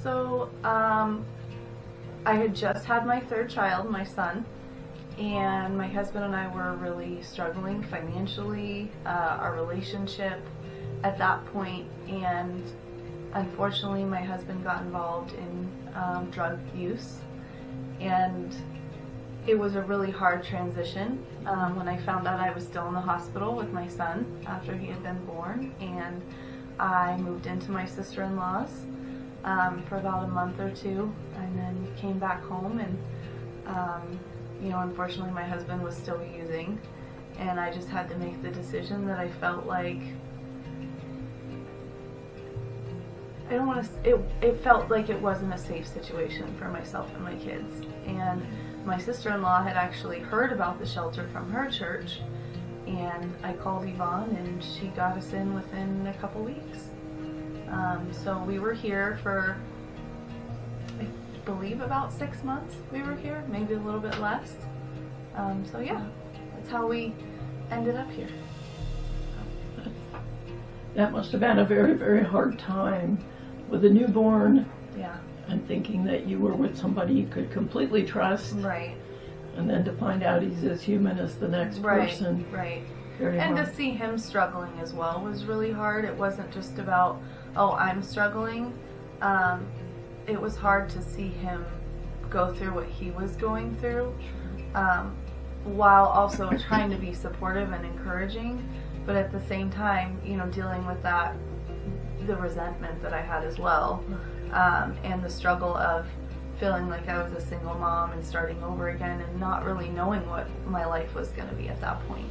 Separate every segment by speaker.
Speaker 1: So, I had just had my third child, my son, and my husband and I were really struggling financially, our relationship at that point, and unfortunately my husband got involved in drug use, and it was a really hard transition when I found out I was still in the hospital with my son after he had been born, and I moved into my sister-in-law's for about a month or two, and then came back home, and unfortunately my husband was still using, and I just had to make the decision that I felt like it felt like it wasn't a safe situation for myself and my kids. And my sister-in-law had actually heard about the shelter from her church, and I called Yvonne and she got us in within a couple weeks. So we were here for, I believe, about 6 months. We were here, maybe a little bit less. So yeah, that's how we ended up here.
Speaker 2: That must have been a very, very hard time with a newborn.
Speaker 1: Yeah.
Speaker 2: And thinking that you were with somebody you could completely trust.
Speaker 1: Right.
Speaker 2: And then to find out he's as human as the next person.
Speaker 1: Right.
Speaker 2: Very
Speaker 1: and
Speaker 2: hard.
Speaker 1: to see him struggling as well was really hard. It wasn't just about, oh, I'm struggling. It was hard to see him go through what he was going through, while also trying to be supportive and encouraging, but at the same time, dealing with that, the resentment that I had as well, and the struggle of feeling like I was a single mom and starting over again and not really knowing what my life was going to be at that point.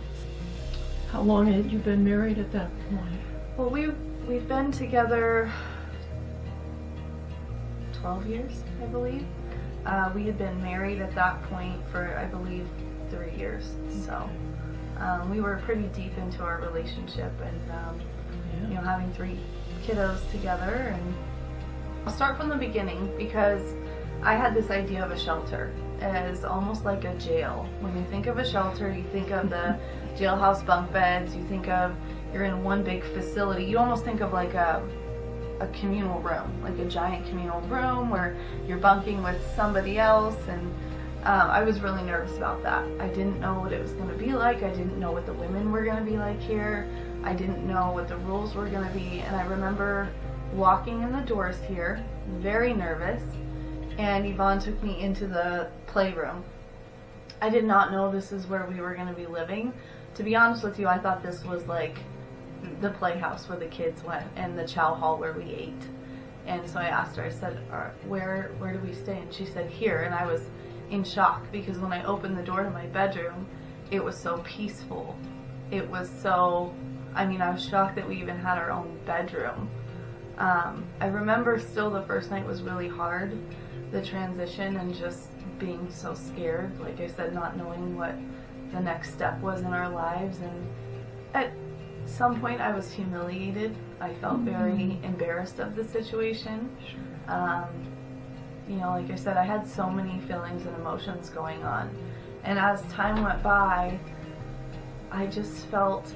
Speaker 2: How long had you been married at that point?
Speaker 1: Well, we've been together 12 years, I believe. We had been married at that point for, I believe, 3 years. So we were pretty deep into our relationship, and having 3 kiddos together. And I'll start from the beginning, because I had this idea of a shelter as almost like a jail. When you think of a shelter, you think of the jailhouse bunk beds, you think of you're in one big facility. You almost think of like a communal room, like a giant communal room where you're bunking with somebody else, and I was really nervous about that. I didn't know what it was going to be like. I didn't know what the women were going to be like here. I didn't know what the rules were going to be, and I remember walking in the doors here, very nervous, and Yvonne took me into the playroom. I did not know this is where we were going to be living. To be honest with you, I thought this was like the playhouse where the kids went and the chow hall where we ate. And so I asked her, I said, where do we stay? And she said, here. And I was in shock, because when I opened the door to my bedroom, it was so peaceful. It was so, I was shocked that we even had our own bedroom. I remember still the first night was really hard, the transition, and just being so scared, like I said, not knowing what the next step was in our lives. And at some point I was humiliated. I felt very embarrassed of the situation. Sure. Like I said, I had so many feelings and emotions going on. And as time went by, I just felt,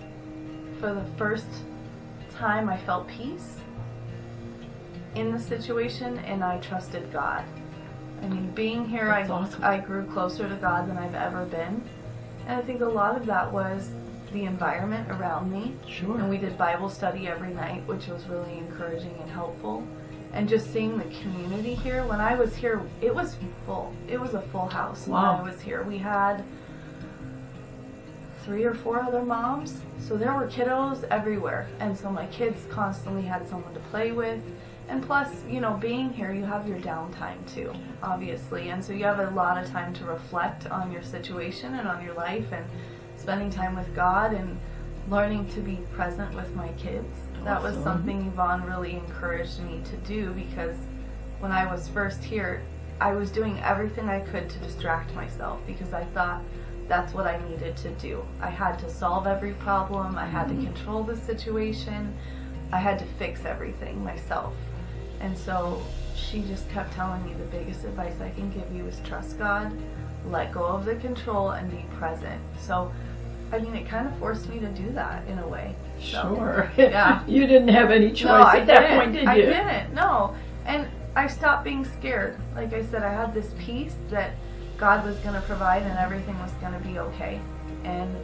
Speaker 1: for the first time, I felt peace in the situation, and I trusted God. Being here, I grew closer to God than I've ever been. And I think a lot of that was the environment around me.
Speaker 2: Sure. And
Speaker 1: we did Bible study every night, which was really encouraging and helpful. And just seeing the community here. When I was here, it was full. It was a full house.
Speaker 2: Wow.
Speaker 1: When I was here. We had 3 or 4 other moms. So there were kiddos everywhere. And so my kids constantly had someone to play with. And plus, being here, you have your downtime too, obviously. And so you have a lot of time to reflect on your situation and on your life, and spending time with God and learning to be present with my kids. That was something Yvonne really encouraged me to do, because when I was first here, I was doing everything I could to distract myself, because I thought that's what I needed to do. I had to solve every problem. I had to control the situation. I had to fix everything myself. And so she just kept telling me, the biggest advice I can give you is trust God, let go of the control, and be present. So, it kind of forced me to do that in a way. So,
Speaker 2: sure.
Speaker 1: Yeah.
Speaker 2: You didn't have any choice at that point, did you?
Speaker 1: I didn't, no. And I stopped being scared. Like I said, I had this peace that God was going to provide and everything was going to be okay. And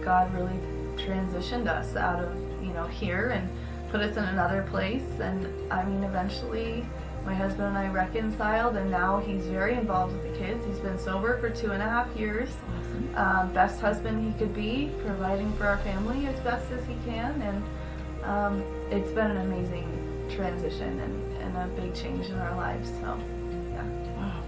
Speaker 1: God really transitioned us out of, here and put us in another place. And I mean, eventually my husband and I reconciled, and now he's very involved with the kids. He's been sober for 2.5 years.
Speaker 2: Awesome.
Speaker 1: Best husband he could be, providing for our family as best as he can. And it's been an amazing transition and a big change in our lives. So, yeah.
Speaker 2: Wow.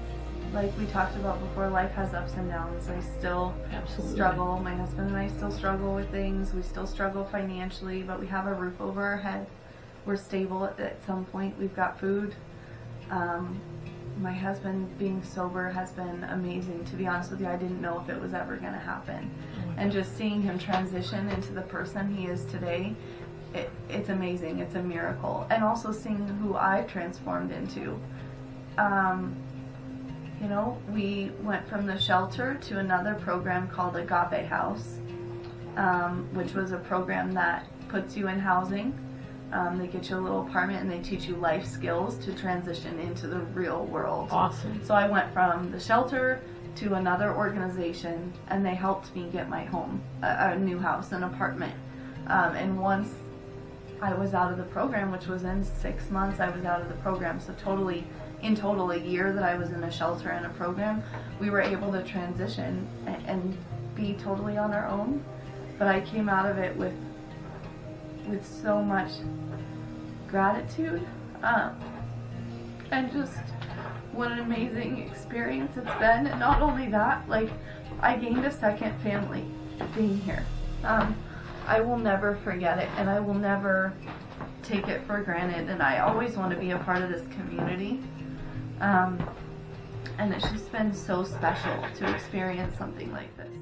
Speaker 1: Like we talked about before, life has ups and downs. I still
Speaker 2: Absolutely.
Speaker 1: struggle. My husband and I still struggle with things. We still struggle financially, but we have a roof over our head. We're stable at some point. We've got food. My husband being sober has been amazing. To be honest with you, I didn't know if it was ever going to happen. And just seeing him transition into the person he is today, it's amazing. It's a miracle. And also seeing who I've transformed into. We went from the shelter to another program called Agape House, which was a program that puts you in housing. They get you a little apartment and they teach you life skills to transition into the real world.
Speaker 2: Awesome.
Speaker 1: So I went from the shelter to another organization, and they helped me get my home, a new house, an apartment. And once I was out of the program, which was in 6 months, I was out of the program. So in total, a year that I was in a shelter and a program, we were able to transition and be totally on our own. But I came out of it with so much gratitude, and just what an amazing experience it's been. And not only that, like, I gained a second family being here. I will never forget it, and I will never take it for granted, and I always want to be a part of this community. And it's just been so special to experience something like this.